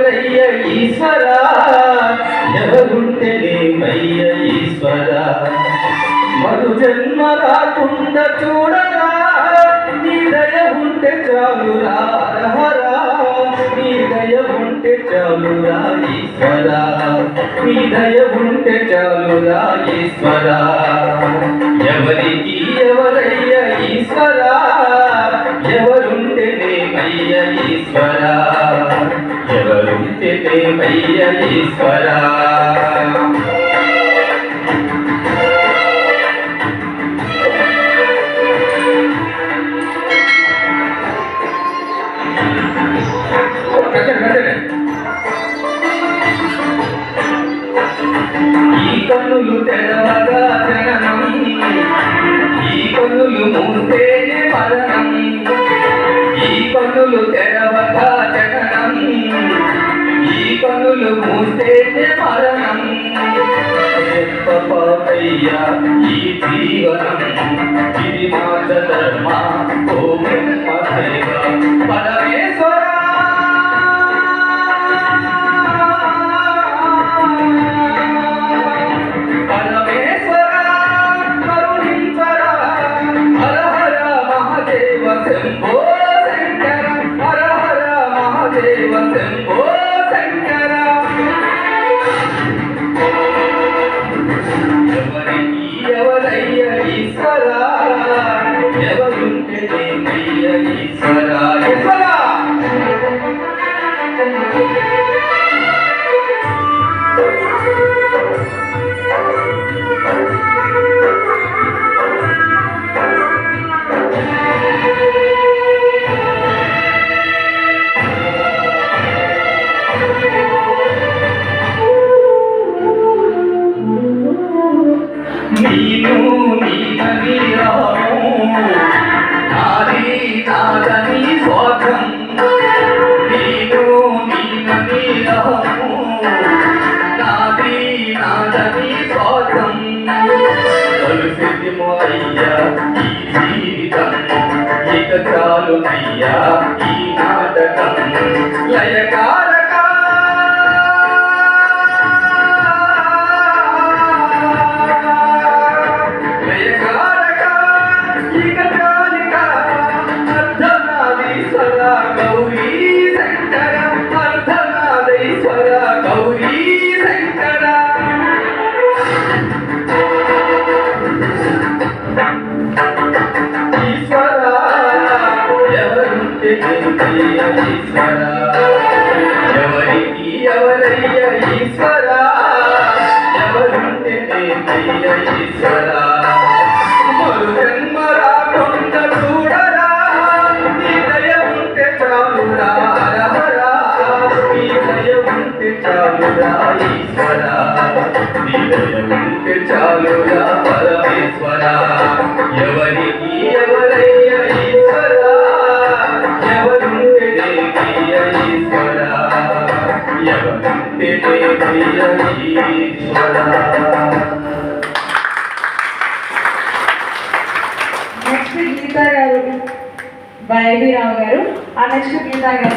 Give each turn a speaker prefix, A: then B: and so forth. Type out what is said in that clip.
A: ఎవరయ్య ఈశ్వర ఎవరుంటేనేమయ్య ఈశ్వర మరు జన్మ రాకుండా చూడరా నీ దయ ఉంటే చాలురా హరహరా నీ దయ ఉంటే చాలురా ఈశ్వర నీ దయ ఉంటే చాలురా ఈశ్వర ఎవరికి ఎవరయ్య ఈశ్వర ఎవరుంటేనేమయ్య ఈశ్వర ఎవరుంటేనేమయ్య ఈశ్వర ఈ కన్నులు తెరవగా జననం ఈ కన్నులు మూస్తేనే మరణం ఈ కన్నులు తెరవగా జననం ఈ కన్నులు మూస్తేనే మరణం పాపయ్యా ఈ జీవనం ఇది మాత ధర్మ ఓ బ్రహ్మదేవ పరమేశ్వర శంభో శంకర హర హర మహాదేవ శంభో శంకర ఎవరికి ఎవరయ్య ఈశ్వర ఎవరుంటేనేమయ్య ఈశ్వర ఈశ్వర నీను నీనని రాము నాది నాదని స్వార్థం నీను నీనని రాము నాది నాదని స్వార్థం కలిసిమో అయ్యా ఈ జీవితం ఇక చాలునయ్యా ఈ నాటకం లయకారక గౌరీ శంకర అర్ధనాదీశ్వర గౌరీ శంకర ఈశ్వర ఎవరుంటేనేమయ్య ఈశ్వర ఎవరికి ఎవరయ్య ఈశ్వర ఎవరుంటేనేమయ్య ఈశ్వర మరు జన్మ రాకుండా చూడరా నీ దయ ఉంటే చాలురా హరహరా నీ దయ ఉంటే చాలురా ఈశ్వర నీ దయ ఉంటే చాలురా పరమేశ్వర ఎవరికి ఎవరయ్య ఈశ్వర ఎవరుంటేనేమయ్య ఈశ్వర ఎవరుంటేనేమయ్య ఈశ్వర.
B: నెక్స్ట్ గీతా గారు బైబీ రావు గారు. ఆ నెక్స్ట్ గీతా గారు.